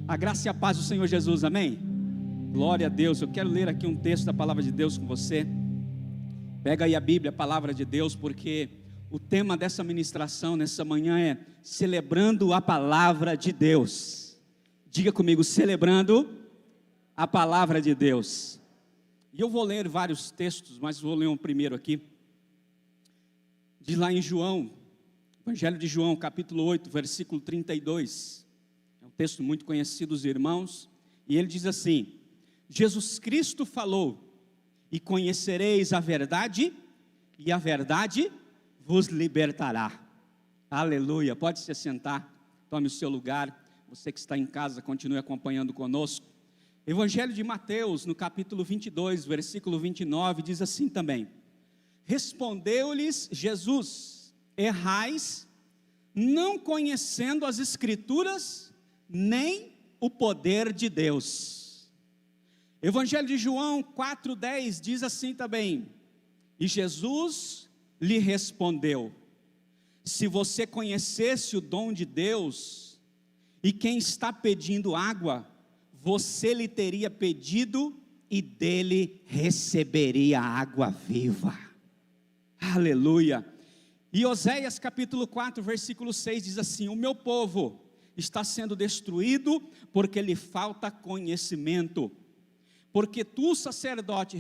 A graça e a paz do Senhor Jesus, amém? Glória a Deus. Eu quero ler aqui um texto da palavra de Deus com você. Pega aí a Bíblia, a palavra de Deus, porque o tema dessa ministração nessa manhã é celebrando a palavra de Deus. Diga comigo, celebrando a palavra de Deus. E eu vou ler vários textos, mas vou ler um primeiro aqui. Diz lá em João, Evangelho de João, capítulo 8, versículo 32. É um texto muito conhecido dos irmãos. E ele diz assim: Jesus Cristo falou, e conhecereis a verdade, e a verdade vos libertará. Aleluia. Pode se sentar, tome o seu lugar. Você que está em casa, continue acompanhando conosco. Evangelho de Mateus, no capítulo 22, versículo 29, diz assim também: respondeu-lhes Jesus: errais, não conhecendo as Escrituras, nem o poder de Deus. Evangelho de João 4,10 diz assim também: e Jesus lhe respondeu: se você conhecesse o dom de Deus, e quem está pedindo água, você lhe teria pedido, e dele receberia água viva. Aleluia. E Oséias capítulo 4, versículo 6 diz assim: o meu povo está sendo destruído, porque lhe falta conhecimento. Porque tu, sacerdote,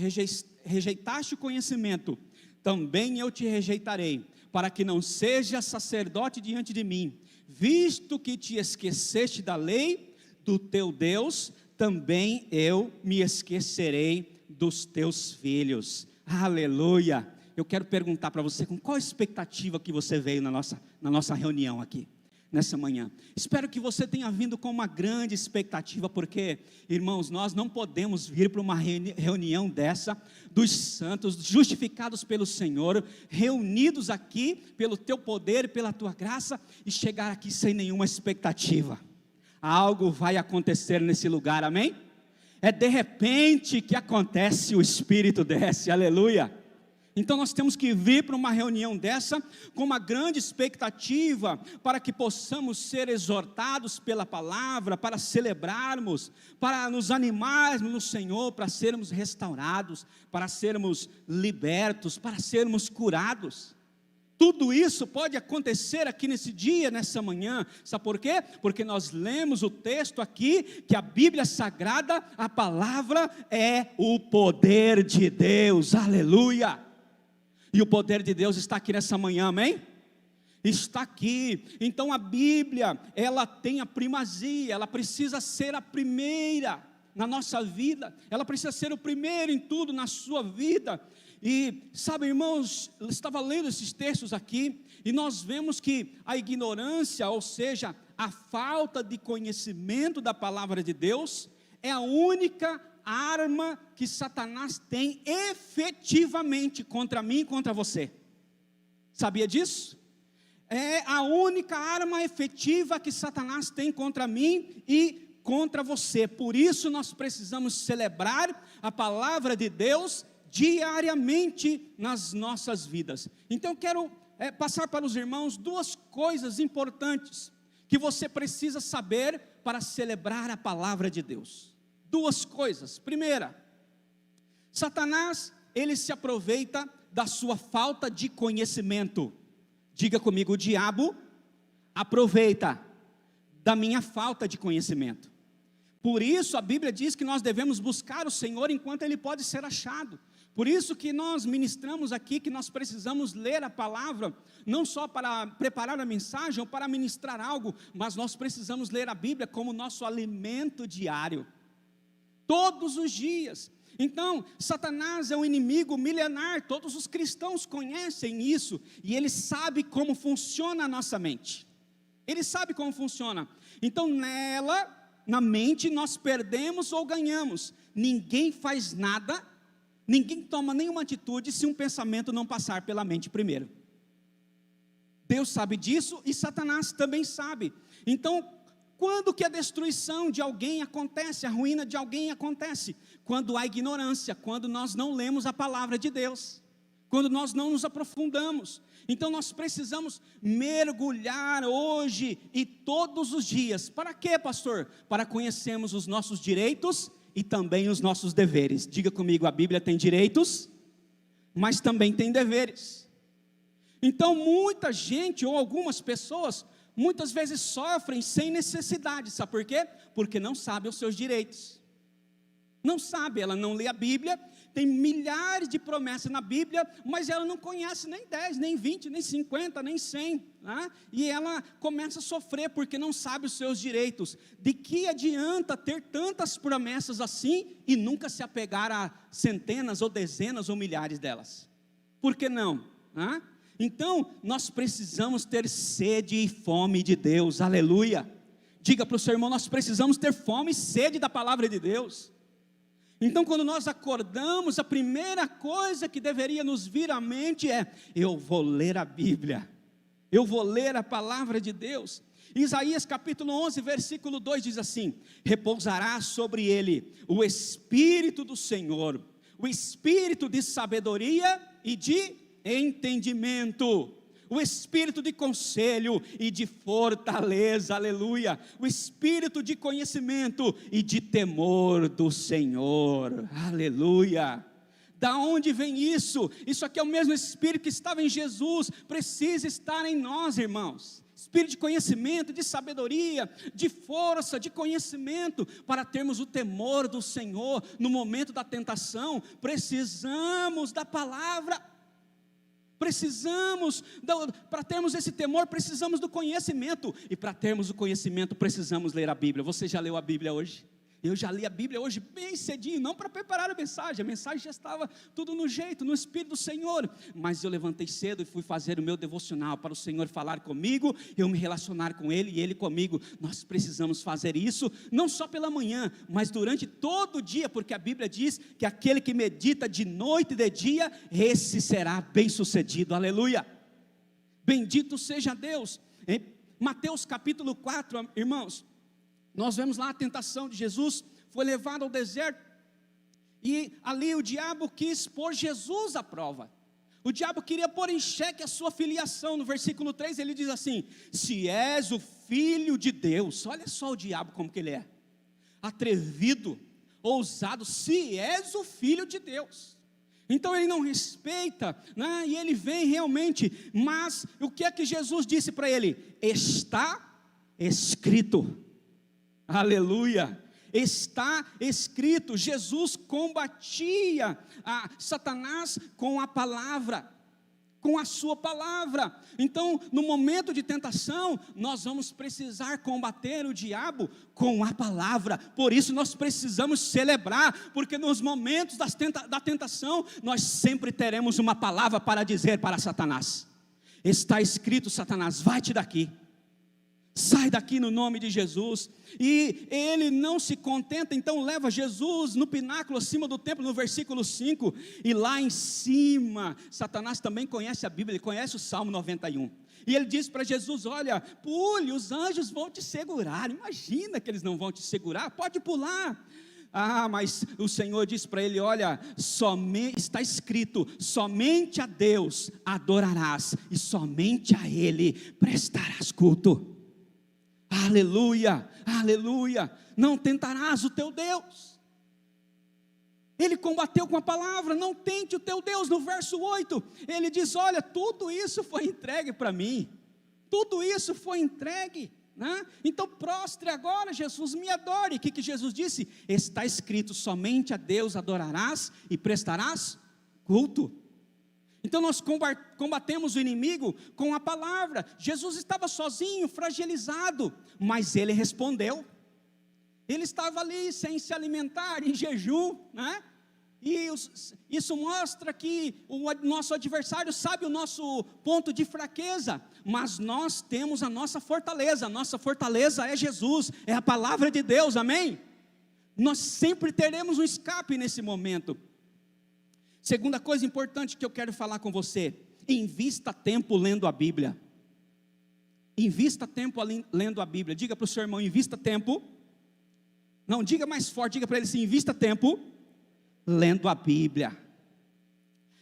rejeitaste o conhecimento, também eu te rejeitarei, para que não sejas sacerdote diante de mim. Visto que te esqueceste da lei do teu Deus, também eu me esquecerei dos teus filhos. Aleluia. Eu quero perguntar para você, com qual expectativa que você veio na nossa reunião aqui, nessa manhã? Espero que você tenha vindo com uma grande expectativa, porque, irmãos, nós não podemos vir para uma reunião dessa, dos santos, justificados pelo Senhor, reunidos aqui, pelo teu poder e pela tua graça, e chegar aqui sem nenhuma expectativa. Algo vai acontecer nesse lugar, amém? É de repente que acontece, o Espírito desce, aleluia. Então nós temos que vir para uma reunião dessa com uma grande expectativa, para que possamos ser exortados pela palavra, para celebrarmos, para nos animarmos no Senhor, para sermos restaurados, para sermos libertos, para sermos curados. Tudo isso pode acontecer aqui nesse dia, nessa manhã. Sabe por quê? Porque nós lemos o texto aqui, que a Bíblia Sagrada, a palavra é o poder de Deus, aleluia. E o poder de Deus está aqui nessa manhã, amém? Está aqui. Então a Bíblia, ela tem a primazia, ela precisa ser a primeira na nossa vida, ela precisa ser o primeiro em tudo na sua vida. E sabe, irmãos, eu estava lendo esses textos aqui, e nós vemos que a ignorância, ou seja, a falta de conhecimento da palavra de Deus, é a única arma que Satanás tem efetivamente contra mim e contra você. Sabia disso? É a única arma efetiva que Satanás tem contra mim e contra você. Por isso nós precisamos celebrar a palavra de Deus diariamente nas nossas vidas. Então quero passar para os irmãos duas coisas importantes que você precisa saber para celebrar a palavra de Deus. Duas coisas. Primeira, Satanás, ele se aproveita da sua falta de conhecimento. Diga comigo, o diabo aproveita da minha falta de conhecimento. Por isso a Bíblia diz que nós devemos buscar o Senhor enquanto Ele pode ser achado. Por isso que nós ministramos aqui, que nós precisamos ler a palavra, não só para preparar a mensagem ou para ministrar algo, mas nós precisamos ler a Bíblia como nosso alimento diário. Todos os dias. Então, Satanás é um inimigo milenar, todos os cristãos conhecem isso, e ele sabe como funciona a nossa mente. Ele sabe como funciona. Então, na mente, nós perdemos ou ganhamos. Ninguém faz nada, ninguém toma nenhuma atitude se um pensamento não passar pela mente primeiro. Deus sabe disso e Satanás também sabe. Então, quando que a destruição de alguém acontece, a ruína de alguém acontece? Quando há ignorância, quando nós não lemos a palavra de Deus, quando nós não nos aprofundamos. Então nós precisamos mergulhar hoje e todos os dias. Para quê, pastor? Para conhecermos os nossos direitos e também os nossos deveres. Diga comigo, a Bíblia tem direitos, mas também tem deveres. Então muita gente ou algumas pessoas muitas vezes sofrem sem necessidade. Sabe por quê? Porque não sabe os seus direitos. Não sabe, ela não lê a Bíblia, tem milhares de promessas na Bíblia, mas ela não conhece nem 10, nem 20, nem 50, nem 100, né? E ela começa a sofrer porque não sabe os seus direitos. De que adianta ter tantas promessas assim e nunca se apegar a centenas ou dezenas ou milhares delas? Por que não? Né? Então, nós precisamos ter sede e fome de Deus, aleluia. Diga para o seu irmão, nós precisamos ter fome e sede da palavra de Deus. Então quando nós acordamos, a primeira coisa que deveria nos vir à mente é: eu vou ler a Bíblia, eu vou ler a palavra de Deus. Isaías capítulo 11, versículo 2 diz assim: repousará sobre ele o Espírito do Senhor, o Espírito de sabedoria e de entendimento, o Espírito de conselho e de fortaleza, aleluia, o Espírito de conhecimento e de temor do Senhor, aleluia. Da onde vem isso? Isso aqui é o mesmo Espírito que estava em Jesus, precisa estar em nós, irmãos. Espírito de conhecimento, de sabedoria, de força, de conhecimento, para termos o temor do Senhor no momento da tentação. Precisamos da palavra. Precisamos, para termos esse temor, precisamos do conhecimento. E para termos o conhecimento, precisamos ler a Bíblia. Você já leu a Bíblia hoje? Eu já li a Bíblia hoje bem cedinho, não para preparar a mensagem já estava tudo no jeito, no Espírito do Senhor. Mas eu levantei cedo e fui fazer o meu devocional, para o Senhor falar comigo, eu me relacionar com Ele e Ele comigo. Nós precisamos fazer isso, não só pela manhã, mas durante todo o dia, porque a Bíblia diz que aquele que medita de noite e de dia, esse será bem sucedido, aleluia. Bendito seja Deus. Em Mateus capítulo 4, irmãos, nós vemos lá a tentação de Jesus, foi levado ao deserto, e ali o diabo quis pôr Jesus à prova. O diabo queria pôr em xeque a sua filiação. No versículo 3 ele diz assim: se és o filho de Deus. Olha só o diabo como que ele é, atrevido, ousado. Se és o filho de Deus. Então ele não respeita, né? E ele vem realmente, mas o que é que Jesus disse para ele? Está escrito. Aleluia, está escrito. Jesus combatia a Satanás com a palavra, com a sua palavra. Então no momento de tentação, nós vamos precisar combater o diabo com a palavra. Por isso nós precisamos celebrar, porque nos momentos da tentação, nós sempre teremos uma palavra para dizer para Satanás: está escrito, Satanás, vai-te daqui. Sai daqui no nome de Jesus. E ele não se contenta, então leva Jesus no pináculo acima do templo, no versículo 5, e lá em cima, Satanás também conhece a Bíblia, ele conhece o Salmo 91, e ele diz para Jesus: olha, pule, os anjos vão te segurar. Imagina que eles não vão te segurar, pode pular. Mas o Senhor disse para ele: olha, está escrito, somente a Deus adorarás, e somente a Ele prestarás culto. Aleluia, aleluia. Não tentarás o teu Deus. Ele combateu com a palavra: não tente o teu Deus. No verso 8, ele diz: olha, tudo isso foi entregue para mim, tudo isso foi entregue, né? Então prostre agora, Jesus, me adore. O que Jesus disse? Está escrito, somente a Deus adorarás e prestarás culto. Então nós combatemos o inimigo com a palavra. Jesus estava sozinho, fragilizado, mas ele respondeu. Ele estava ali sem se alimentar, em jejum, né? E isso mostra que o nosso adversário sabe o nosso ponto de fraqueza, mas nós temos a nossa fortaleza é Jesus, é a palavra de Deus, amém? Nós sempre teremos um escape nesse momento. Segunda coisa importante que eu quero falar com você: invista tempo lendo a Bíblia. Invista tempo lendo a Bíblia. Diga para o seu irmão: invista tempo. Não, diga mais forte, diga para ele assim: invista tempo lendo a Bíblia.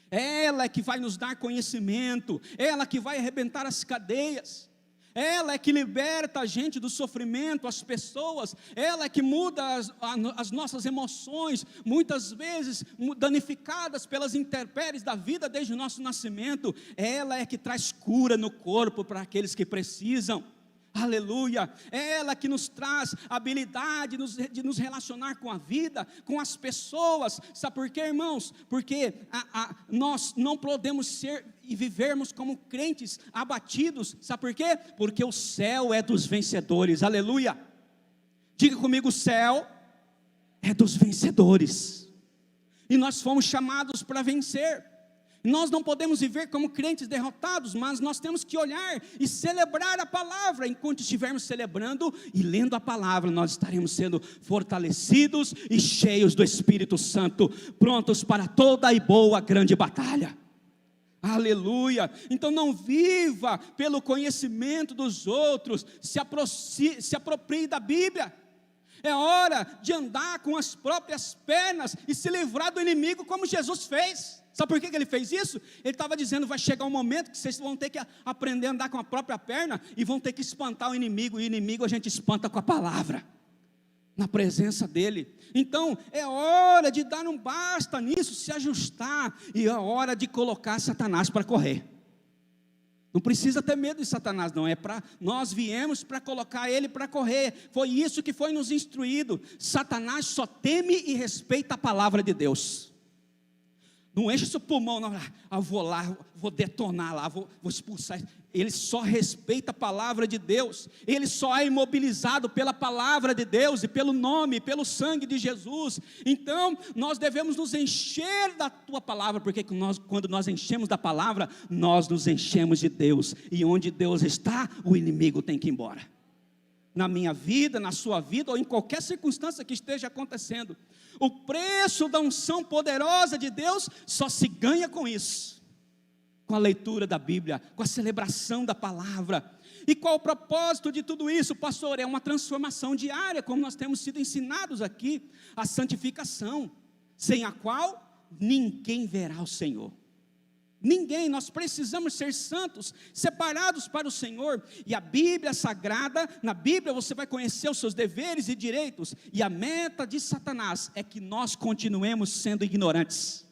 Ela é que vai nos dar conhecimento, ela que vai arrebentar as cadeias, ela é que liberta a gente do sofrimento, as pessoas, ela é que muda as nossas emoções, muitas vezes danificadas pelas intempéries da vida desde o nosso nascimento. Ela é que traz cura no corpo para aqueles que precisam. Aleluia, ela que nos traz habilidade de nos relacionar com a vida, com as pessoas. Sabe por quê, irmãos? Porque nós não podemos ser e vivermos como crentes abatidos. Sabe por quê? Porque o céu é dos vencedores. Aleluia, diga comigo: o céu é dos vencedores, e nós fomos chamados para vencer. Nós não podemos viver como crentes derrotados, mas nós temos que olhar e celebrar a palavra. Enquanto estivermos celebrando e lendo a palavra, nós estaremos sendo fortalecidos e cheios do Espírito Santo, prontos para toda e boa grande batalha. Aleluia. Então não viva pelo conhecimento dos outros, se aproprie da Bíblia. É hora de andar com as próprias pernas e se livrar do inimigo, como Jesus fez. Sabe por que ele fez isso? Ele estava dizendo: vai chegar um momento que vocês vão ter que aprender a andar com a própria perna e vão ter que espantar o inimigo. E o inimigo a gente espanta com a palavra, na presença dele. Então é hora de dar um basta nisso, se ajustar, e é hora de colocar Satanás para correr. Não precisa ter medo de Satanás, não. Nós viemos para colocar ele para correr. Foi isso que foi nos instruído. Satanás só teme e respeita a palavra de Deus. Não enche seu pulmão, não. Eu vou lá, vou detonar lá, vou expulsar. Ele só respeita a palavra de Deus. Ele só é imobilizado pela palavra de Deus e pelo nome, pelo sangue de Jesus. Então, nós devemos nos encher da tua palavra, porque quando nós enchemos da palavra, nós nos enchemos de Deus. E onde Deus está, o inimigo tem que ir embora. Na minha vida, na sua vida, ou em qualquer circunstância que esteja acontecendo. O preço da unção poderosa de Deus só se ganha com isso, com a leitura da Bíblia, com a celebração da palavra. E qual o propósito de tudo isso, pastor? É uma transformação diária, como nós temos sido ensinados aqui, a santificação, sem a qual ninguém verá o Senhor. Ninguém. Nós precisamos ser santos, separados para o Senhor. E a Bíblia Sagrada, na Bíblia você vai conhecer os seus deveres e direitos. E a meta de Satanás é que nós continuemos sendo ignorantes,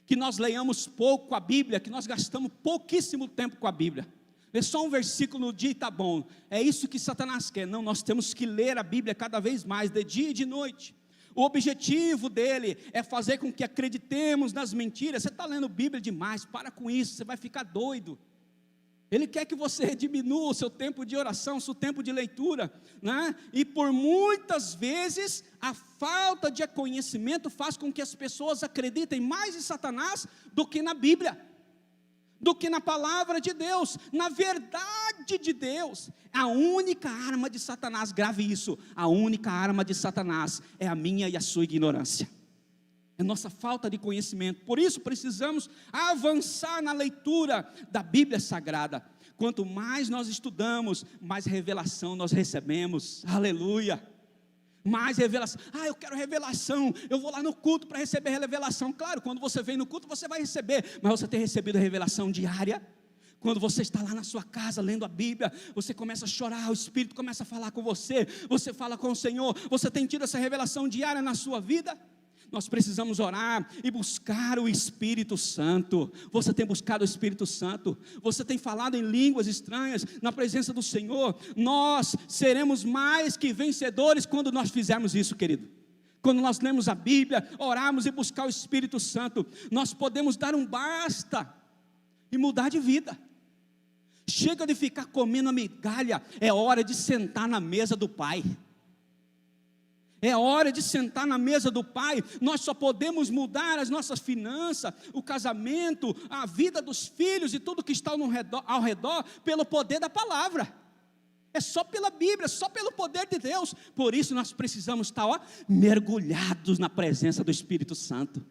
que nós leiamos pouco a Bíblia, que nós gastamos pouquíssimo tempo com a Bíblia. Lê só um versículo no dia e está bom. É isso que Satanás quer. Não, nós temos que ler a Bíblia cada vez mais, de dia e de noite. O objetivo dele é fazer com que acreditemos nas mentiras. Você está lendo Bíblia demais, para com isso, você vai ficar doido. Ele quer que você diminua o seu tempo de oração, o seu tempo de leitura, né? E por muitas vezes, a falta de conhecimento faz com que as pessoas acreditem mais em Satanás do que na Bíblia, do que na palavra de Deus, na verdade de Deus. A única arma de Satanás, grave isso, a única arma de Satanás é a minha e a sua ignorância, é nossa falta de conhecimento. Por isso precisamos avançar na leitura da Bíblia Sagrada. Quanto mais nós estudamos, mais revelação nós recebemos. Aleluia. Mais revelação. Eu quero revelação, eu vou lá no culto para receber revelação. Claro, quando você vem no culto você vai receber, mas você tem recebido a revelação diária? Quando você está lá na sua casa lendo a Bíblia, você começa a chorar, o Espírito começa a falar com você, você fala com o Senhor, você tem tido essa revelação diária na sua vida? Nós precisamos orar e buscar o Espírito Santo. Você tem buscado o Espírito Santo? Você tem falado em línguas estranhas na presença do Senhor? Nós seremos mais que vencedores quando nós fizermos isso, querido. Quando nós lemos a Bíblia, orarmos e buscar o Espírito Santo, nós podemos dar um basta e mudar de vida. Chega de ficar comendo a migalha, é hora de sentar na mesa do Pai. É hora de sentar na mesa do Pai. Nós só podemos mudar as nossas finanças, o casamento, a vida dos filhos e tudo que está ao redor pelo poder da palavra. É só pela Bíblia, só pelo poder de Deus. Por isso nós precisamos estar mergulhados na presença do Espírito Santo.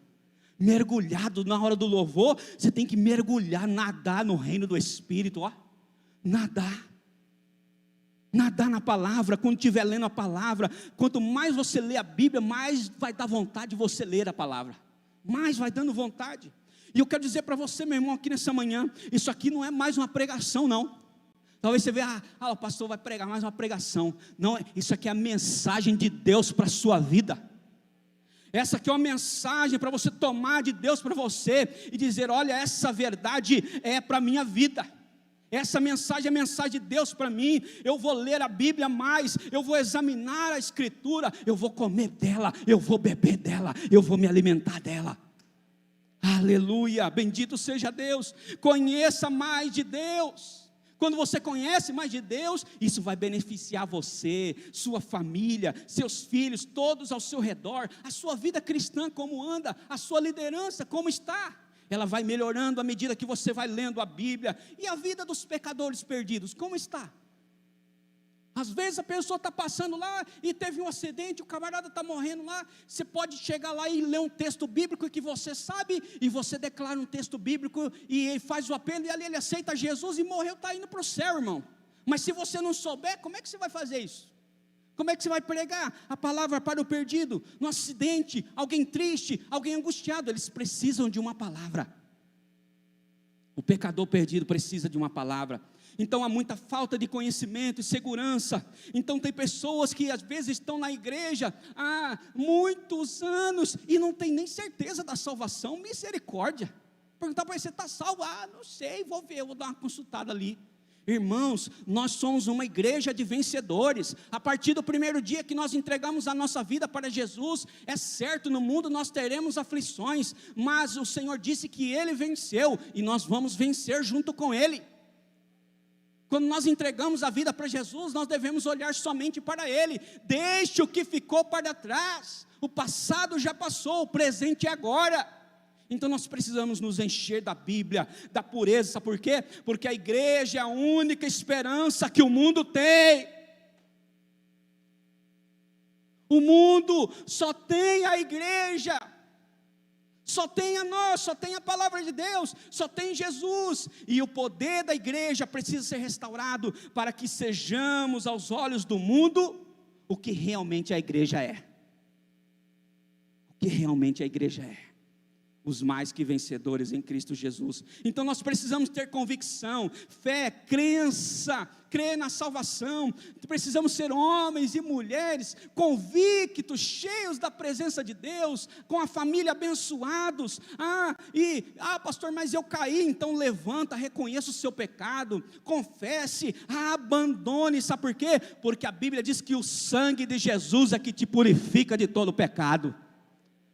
Mergulhado na hora do louvor, você tem que mergulhar, nadar no reino do Espírito, nadar na palavra. Quando estiver lendo a palavra, quanto mais você lê a Bíblia, mais vai dar vontade de você ler a palavra, mais vai dando vontade. E eu quero dizer para você, meu irmão, aqui nessa manhã, isso aqui não é mais uma pregação, não. Talvez você veja, o pastor vai pregar mais uma pregação. Não, isso aqui é a mensagem de Deus para a sua vida. Essa aqui é uma mensagem para você tomar de Deus para você e dizer: olha, essa verdade é para a minha vida. Essa mensagem é a mensagem de Deus para mim. Eu vou ler a Bíblia mais, eu vou examinar a Escritura, eu vou comer dela, eu vou beber dela, eu vou me alimentar dela. Aleluia, bendito seja Deus. Conheça mais de Deus. Quando você conhece mais de Deus, isso vai beneficiar você, sua família, seus filhos, todos ao seu redor. A sua vida cristã como anda, a sua liderança como está. Ela vai melhorando à medida que você vai lendo a Bíblia. E a vida dos pecadores perdidos, como está? Às vezes a pessoa está passando lá e teve um acidente, o camarada está morrendo lá. Você pode chegar lá e ler um texto bíblico que você sabe, e você declara um texto bíblico e ele faz o apelo, e ali ele aceita Jesus e morreu, está indo para o céu, irmão. Mas se você não souber, como é que você vai fazer isso? Como é que você vai pregar a palavra para o perdido? No acidente, alguém triste, alguém angustiado, eles precisam de uma palavra. O pecador perdido precisa de uma palavra. Então há muita falta de conhecimento e segurança. Então tem pessoas que às vezes estão na igreja há muitos anos e não tem nem certeza da salvação. Misericórdia. Perguntar para ele: você está salvo? Não sei, vou ver, vou dar uma consultada ali. Irmãos, nós somos uma igreja de vencedores. A partir do primeiro dia que nós entregamos a nossa vida para Jesus, é certo, no mundo nós teremos aflições, mas o Senhor disse que Ele venceu, e nós vamos vencer junto com Ele. Quando nós entregamos a vida para Jesus, nós devemos olhar somente para Ele. Deixe o que ficou para trás. O passado já passou, o presente é agora. Então nós precisamos nos encher da Bíblia, da pureza. Sabe por quê? Porque a igreja é a única esperança que o mundo tem. O mundo só tem a igreja. Só tem a nós, só tem a palavra de Deus, só tem Jesus. E o poder da igreja precisa ser restaurado para que sejamos aos olhos do mundo o que realmente a igreja é. O que realmente a igreja é. Os mais que vencedores em Cristo Jesus. Então nós precisamos ter convicção, fé, crença, crer na salvação. Precisamos ser homens e mulheres convictos, cheios da presença de Deus, com a família abençoados. Pastor, mas eu caí. Então levanta, reconheça o seu pecado, confesse, abandone. Sabe por quê? Porque a Bíblia diz que o sangue de Jesus é que te purifica de todo pecado.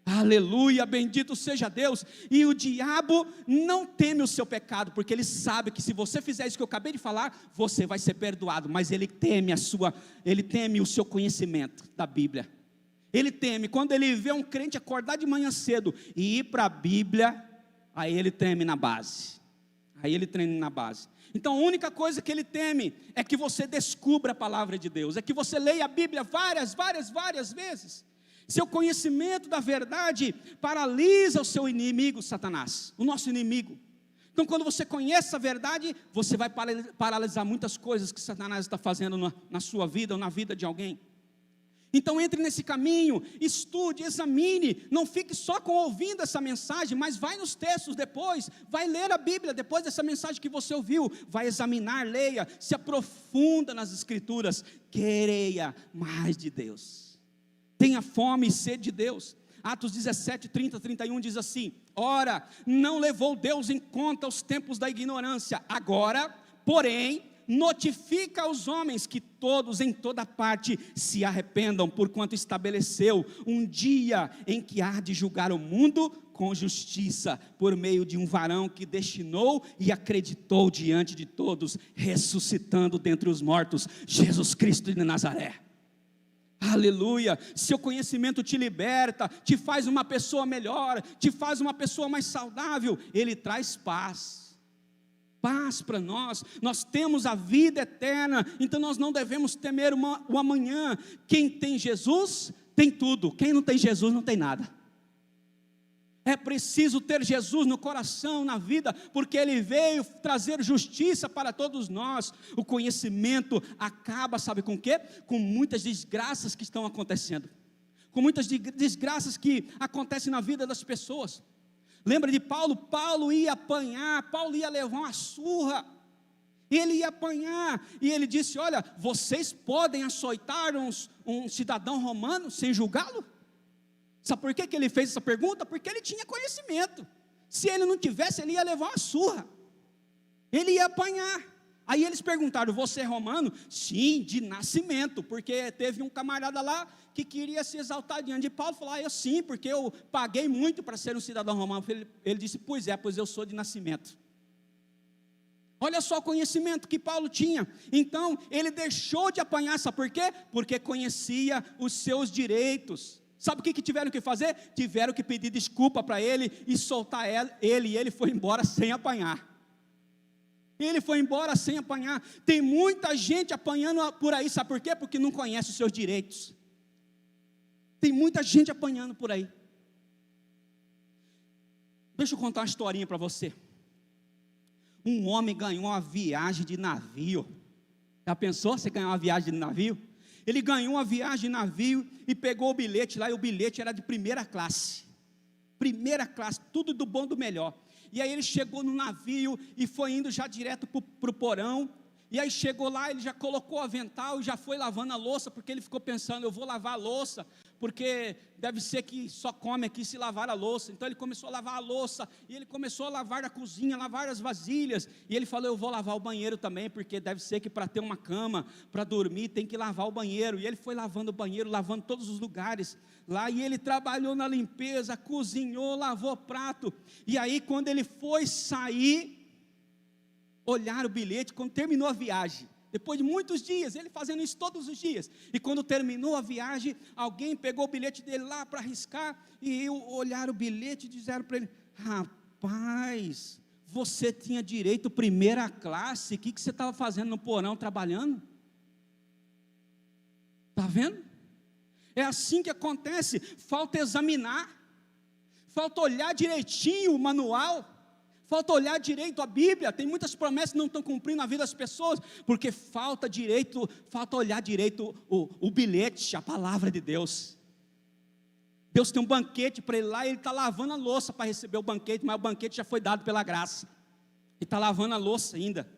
Aleluia, bendito seja Deus. E o diabo não teme o seu pecado, porque ele sabe que se você fizer isso que eu acabei de falar, você vai ser perdoado. Mas ele teme o seu conhecimento da Bíblia. Ele teme, quando ele vê um crente acordar de manhã cedo e ir para a Bíblia, aí ele treme na base. Então a única coisa que ele teme é que você descubra a palavra de Deus, é que você leia a Bíblia várias vezes. Seu conhecimento da verdade paralisa o seu inimigo, Satanás, o nosso inimigo. Então quando você conhece a verdade, você vai paralisar muitas coisas que Satanás está fazendo na sua vida ou na vida de alguém. Então entre nesse caminho, estude, examine, não fique só ouvindo essa mensagem, mas vai nos textos depois, vai ler a Bíblia, depois dessa mensagem que você ouviu, vai examinar, leia, se aprofunda nas Escrituras, quereia mais de Deus. Tenha fome e sede de Deus. Atos 17, 30, 31 diz assim: ora, não levou Deus em conta os tempos da ignorância, agora, porém, notifica aos homens que todos em toda parte se arrependam, porquanto estabeleceu um dia em que há de julgar o mundo com justiça, por meio de um varão que destinou e acreditou diante de todos, ressuscitando dentre os mortos, Jesus Cristo de Nazaré. Aleluia, seu conhecimento te liberta, te faz uma pessoa melhor, te faz uma pessoa mais saudável, ele traz paz para nós temos a vida eterna, então nós não devemos temer o amanhã. Quem tem Jesus, tem tudo, quem não tem Jesus não tem nada. É preciso ter Jesus no coração, na vida, porque Ele veio trazer justiça para todos nós. O conhecimento acaba, sabe com o quê? Com muitas desgraças que estão acontecendo, com muitas desgraças que acontecem na vida das pessoas. Lembra de Paulo? Paulo ia apanhar, Paulo ia levar uma surra, ele ia apanhar, e ele disse: olha, vocês podem açoitar um cidadão romano sem julgá-lo? Sabe por que ele fez essa pergunta? Porque ele tinha conhecimento. Se ele não tivesse, ele ia levar uma surra, ele ia apanhar. Aí eles perguntaram: você é romano? Sim, de nascimento, porque teve um camarada lá que queria se exaltar diante de Paulo, falou: eu sim, porque eu paguei muito para ser um cidadão romano. Ele disse: pois eu sou de nascimento. Olha só o conhecimento que Paulo tinha. Então ele deixou de apanhar, sabe por quê? Porque conhecia os seus direitos. Sabe o que tiveram que fazer? Tiveram que pedir desculpa para ele e soltar ele, e ele foi embora sem apanhar. Ele foi embora sem apanhar. Tem muita gente apanhando por aí, sabe por quê? Porque não conhece os seus direitos. Tem muita gente apanhando por aí. Deixa eu contar uma historinha para você. Um homem ganhou uma viagem de navio. Já pensou você ganhar uma viagem de navio? Ele ganhou uma viagem de navio e pegou o bilhete lá, e o bilhete era de primeira classe. Primeira classe, tudo do bom do melhor. E aí ele chegou no navio e foi indo já direto para o porão. E aí chegou lá, ele já colocou o avental e já foi lavando a louça, porque ele ficou pensando: eu vou lavar a louça, porque deve ser que só come aqui se lavar a louça. Então ele começou a lavar a louça, e ele começou a lavar a cozinha, lavar as vasilhas, e ele falou: eu vou lavar o banheiro também, porque deve ser que para ter uma cama, para dormir, tem que lavar o banheiro. E ele foi lavando o banheiro, lavando todos os lugares lá, e ele trabalhou na limpeza, cozinhou, lavou prato. E aí quando ele foi sair, olhar o bilhete, quando terminou a viagem, depois de muitos dias, ele fazendo isso todos os dias, e quando terminou a viagem, alguém pegou o bilhete dele lá para riscar, e olharam o bilhete e disseram para ele: rapaz, você tinha direito primeira classe, o que você estava fazendo no porão, trabalhando? Está vendo? É assim que acontece. Falta examinar, falta olhar direitinho o manual, falta olhar direito a Bíblia. Tem muitas promessas que não estão cumprindo na vida das pessoas, porque falta olhar direito o bilhete, a palavra de Deus. Deus tem um banquete para ele lá, e ele está lavando a louça para receber o banquete, mas o banquete já foi dado pela graça, e está lavando a louça ainda,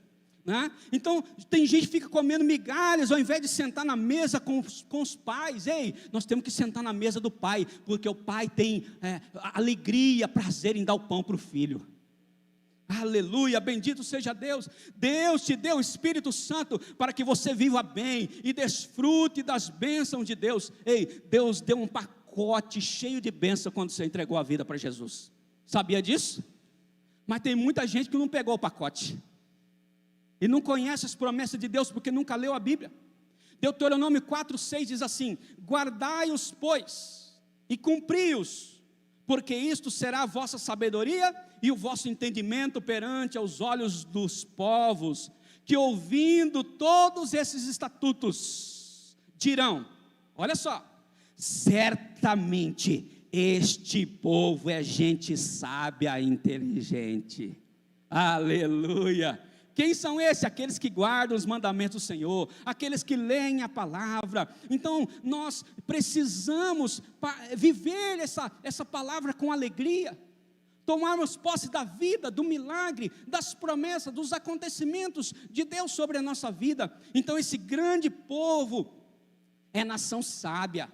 né? Então tem gente que fica comendo migalhas, ao invés de sentar na mesa com os pais. Ei, nós temos que sentar na mesa do pai, porque o pai tem alegria, prazer em dar o pão para o filho. Aleluia, bendito seja Deus. Deus te deu o Espírito Santo para que você viva bem e desfrute das bênçãos de Deus. Ei, Deus deu um pacote cheio de bênção quando você entregou a vida para Jesus. Sabia disso? Mas tem muita gente que não pegou o pacote e não conhece as promessas de Deus, porque nunca leu a Bíblia. Deuteronômio 4:6 diz assim: guardai-os, pois, e cumpri-os, porque isto será a vossa sabedoria e o vosso entendimento perante aos olhos dos povos, que ouvindo todos esses estatutos, dirão: olha só, certamente este povo é gente sábia e inteligente. Aleluia. Quem são esses? Aqueles que guardam os mandamentos do Senhor, aqueles que leem a palavra. Então nós precisamos viver essa palavra com alegria, tomarmos posse da vida, do milagre, das promessas, dos acontecimentos de Deus sobre a nossa vida. Então esse grande povo é nação sábia.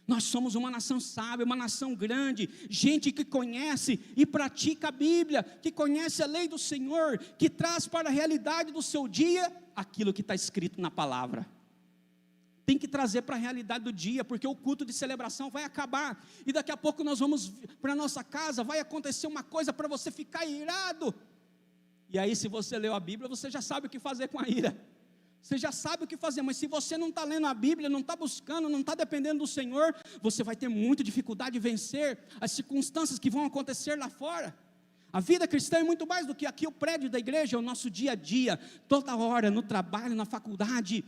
Nós somos uma nação sábia, uma nação grande, gente que conhece e pratica a Bíblia, que conhece a lei do Senhor, que traz para a realidade do seu dia aquilo que está escrito na palavra. Tem que trazer para a realidade do dia, porque o culto de celebração vai acabar, e daqui a pouco nós vamos para a nossa casa, vai acontecer uma coisa para você ficar irado, e aí se você leu a Bíblia, você já sabe o que fazer com a ira. Você já sabe o que fazer, mas se você não está lendo a Bíblia, não está buscando, não está dependendo do Senhor, você vai ter muita dificuldade de vencer as circunstâncias que vão acontecer lá fora. A vida cristã é muito mais do que aqui o prédio da igreja, é o nosso dia a dia, toda hora, no trabalho, na faculdade,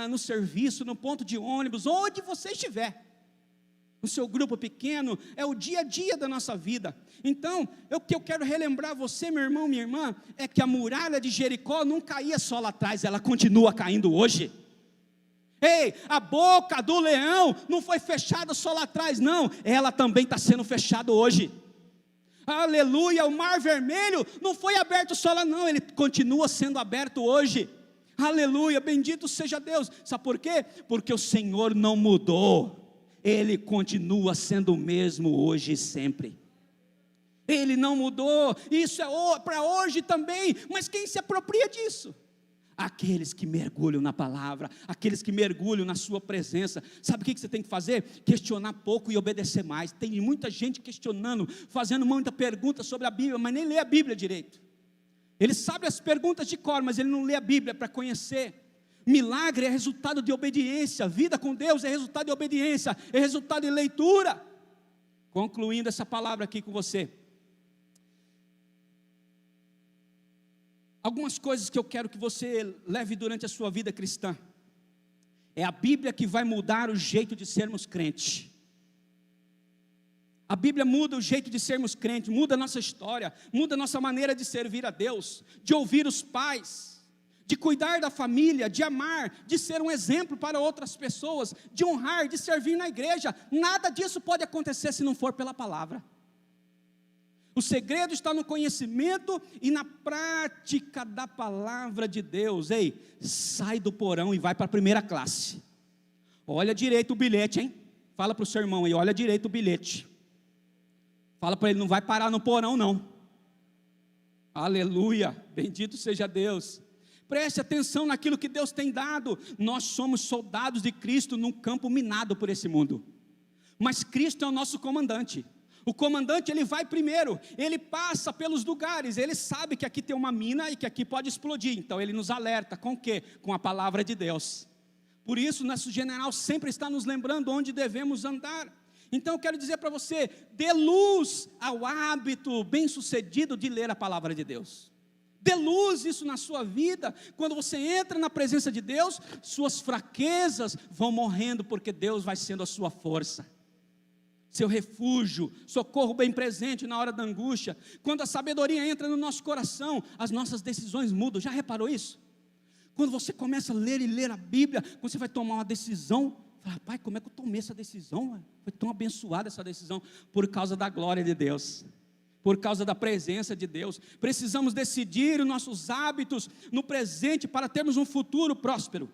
no serviço, no ponto de ônibus, onde você estiver. O seu grupo pequeno, é o dia a dia da nossa vida. Então, o que eu quero relembrar você, meu irmão, minha irmã, é que a muralha de Jericó não caía só lá atrás, ela continua caindo hoje. Ei, a boca do leão não foi fechada só lá atrás, não, ela também está sendo fechada hoje. Aleluia, o mar vermelho não foi aberto só lá não, ele continua sendo aberto hoje. Aleluia, bendito seja Deus. Sabe por quê? Porque o Senhor não mudou, Ele continua sendo o mesmo hoje e sempre. Ele não mudou, isso é para hoje também, mas quem se apropria disso? Aqueles que mergulham na palavra, aqueles que mergulham na sua presença. Sabe o que você tem que fazer? Questionar pouco e obedecer mais. Tem muita gente questionando, fazendo muita pergunta sobre a Bíblia, mas nem lê a Bíblia direito. Ele sabe as perguntas de cor, mas ele não lê a Bíblia para conhecer. Milagre é resultado de obediência, vida com Deus é resultado de obediência, é resultado de leitura. Concluindo essa palavra aqui com você, algumas coisas que eu quero que você leve durante a sua vida cristã. É a Bíblia que vai mudar o jeito de sermos crentes. A Bíblia muda o jeito de sermos crentes, muda a nossa história, muda a nossa maneira de servir a Deus, de ouvir os pais, de cuidar da família, de amar, de ser um exemplo para outras pessoas, de honrar, de servir na igreja. Nada disso pode acontecer se não for pela palavra. O segredo está no conhecimento e na prática da palavra de Deus. Ei, sai do porão e vai para a primeira classe. Olha direito o bilhete, hein? Fala para o seu irmão aí, olha direito o bilhete. Fala para ele, não vai parar no porão não. Aleluia, bendito seja Deus. Preste atenção naquilo que Deus tem dado. Nós somos soldados de Cristo num campo minado por esse mundo. Mas Cristo é o nosso comandante. O comandante, ele vai primeiro, ele passa pelos lugares, ele sabe que aqui tem uma mina e que aqui pode explodir, então ele nos alerta, com o quê? Com a palavra de Deus. Por isso, nosso general sempre está nos lembrando onde devemos andar. Então eu quero dizer para você, dê luz ao hábito bem-sucedido de ler a palavra de Deus. Dê luz isso na sua vida. Quando você entra na presença de Deus, suas fraquezas vão morrendo, porque Deus vai sendo a sua força, seu refúgio, socorro bem presente na hora da angústia. Quando a sabedoria entra no nosso coração, as nossas decisões mudam. Já reparou isso? Quando você começa a ler e ler a Bíblia, quando você vai tomar uma decisão, fala, pai, como é que eu tomei essa decisão? Foi tão abençoada essa decisão. Por causa da glória de Deus, por causa da presença de Deus. Precisamos decidir os nossos hábitos no presente para termos um futuro próspero.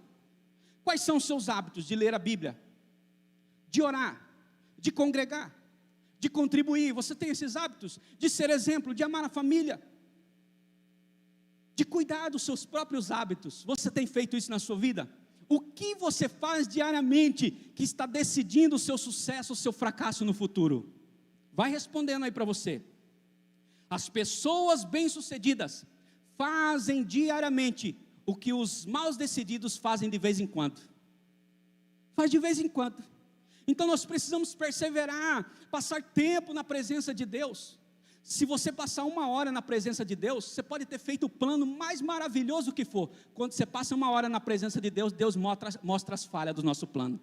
Quais são os seus hábitos? De ler a Bíblia, de orar, de congregar, de contribuir. Você tem esses hábitos? De ser exemplo, de amar a família, de cuidar dos seus próprios hábitos. Você tem feito isso na sua vida? O que você faz diariamente que está decidindo o seu sucesso, o seu fracasso no futuro? Vai respondendo aí para você. As pessoas bem-sucedidas fazem diariamente o que os mal decididos fazem de vez em quando. Faz de vez em quando. Então nós precisamos perseverar, passar tempo na presença de Deus. Se você passar 1 hora na presença de Deus, você pode ter feito o plano mais maravilhoso que for. Quando você passa 1 hora na presença de Deus, Deus mostra as falhas do nosso plano.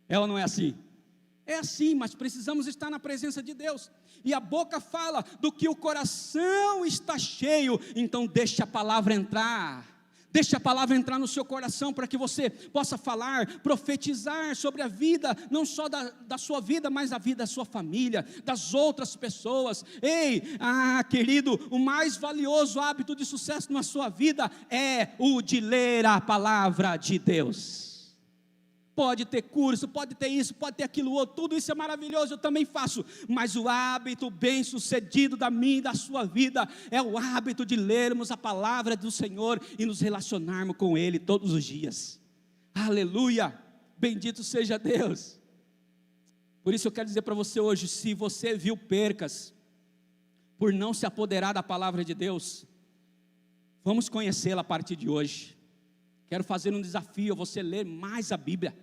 É ou não é assim? É assim, mas precisamos estar na presença de Deus. E a boca fala do que o coração está cheio. Então deixa a palavra entrar. Deixe a palavra entrar no seu coração para que você possa falar, profetizar sobre a vida, não só da sua vida, mas a vida da sua família, das outras pessoas. Ei, querido, o mais valioso hábito de sucesso na sua vida é o de ler a palavra de Deus. Pode ter curso, pode ter isso, pode ter aquilo outro, tudo isso é maravilhoso, eu também faço, mas o hábito bem sucedido da minha e da sua vida é o hábito de lermos a palavra do Senhor e nos relacionarmos com Ele todos os dias. Aleluia, bendito seja Deus. Por isso eu quero dizer para você hoje, se você viu percas por não se apoderar da palavra de Deus, vamos conhecê-la a partir de hoje. Quero fazer um desafio a você ler mais a Bíblia,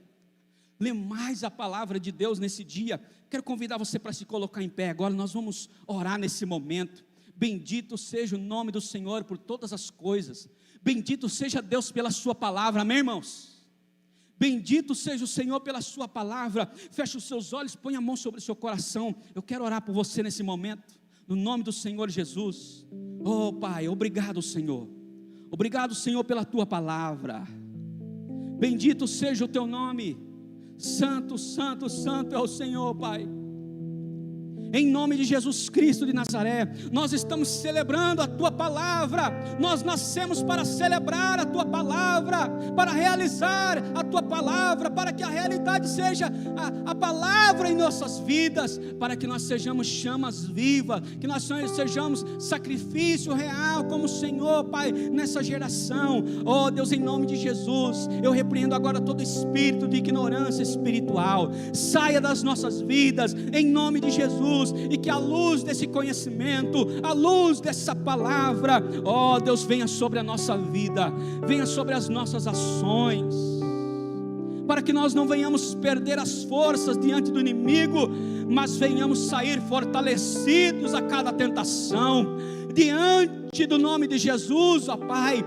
ler mais a palavra de Deus nesse dia. Quero convidar você para se colocar em pé. Agora nós vamos orar nesse momento. Bendito seja o nome do Senhor por todas as coisas. Bendito seja Deus pela sua palavra, amém, irmãos? Bendito seja o Senhor pela sua palavra. Feche os seus olhos, põe a mão sobre o seu coração. Eu quero orar por você nesse momento, no nome do Senhor Jesus. Oh Pai, obrigado Senhor. Obrigado Senhor pela tua palavra. Bendito seja o teu nome. Santo, santo, santo é o Senhor, Pai. Em nome de Jesus Cristo de Nazaré, nós estamos celebrando a Tua palavra. Nós nascemos para celebrar a Tua palavra, para realizar a Tua palavra, para que a realidade seja a palavra em nossas vidas, para que nós sejamos chamas vivas, que nós sejamos sacrifício real como o Senhor, Pai, nessa geração. Oh Deus, em nome de Jesus, eu repreendo agora todo espírito de ignorância espiritual, saia das nossas vidas, em nome de Jesus. E que a luz desse conhecimento, a luz dessa palavra, ó Deus, venha sobre a nossa vida, venha sobre as nossas ações, para que nós não venhamos perder as forças diante do inimigo, mas venhamos sair fortalecidos a cada tentação, diante do nome de Jesus, ó Pai.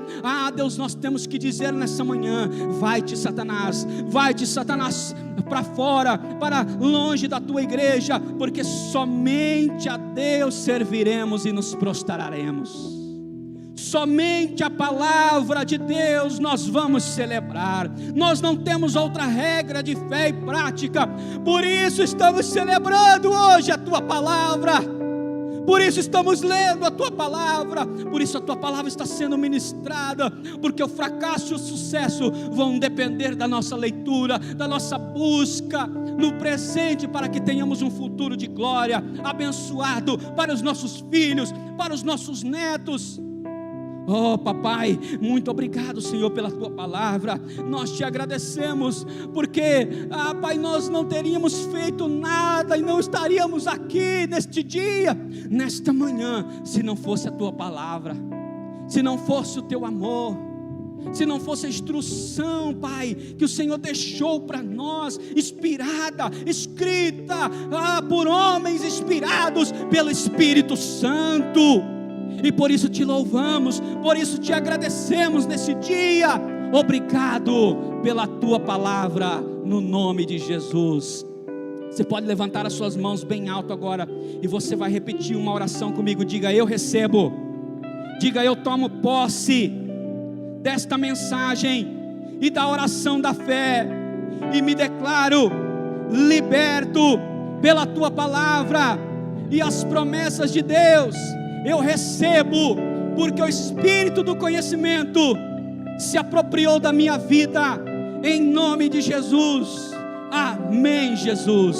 Deus, nós temos que dizer nessa manhã: vai-te Satanás, para fora, para longe da tua igreja, porque somente a Deus serviremos e nos prostraremos. Somente a palavra de Deus nós vamos celebrar. Nós não temos outra regra de fé e prática, por isso estamos celebrando hoje a tua palavra. Por isso estamos lendo a Tua palavra, por isso a Tua palavra está sendo ministrada, porque o fracasso e o sucesso vão depender da nossa leitura, da nossa busca no presente, para que tenhamos um futuro de glória, abençoado para os nossos filhos, para os nossos netos. Oh papai, muito obrigado Senhor pela tua palavra, nós te agradecemos, porque Pai, nós não teríamos feito nada e não estaríamos aqui neste dia, nesta manhã, se não fosse a tua palavra, se não fosse o teu amor, se não fosse a instrução, Pai, que o Senhor deixou para nós, inspirada, escrita por homens inspirados pelo Espírito Santo. E por isso te louvamos, por isso te agradecemos nesse dia. Obrigado pela tua palavra, no nome de Jesus. Você pode levantar as suas mãos bem alto agora, e você vai repetir uma oração comigo. Diga: eu recebo. Diga: eu tomo posse desta mensagem e da oração da fé, e me declaro liberto pela tua palavra e as promessas de Deus. Eu recebo, porque o Espírito do conhecimento se apropriou da minha vida, em nome de Jesus. Amém, Jesus.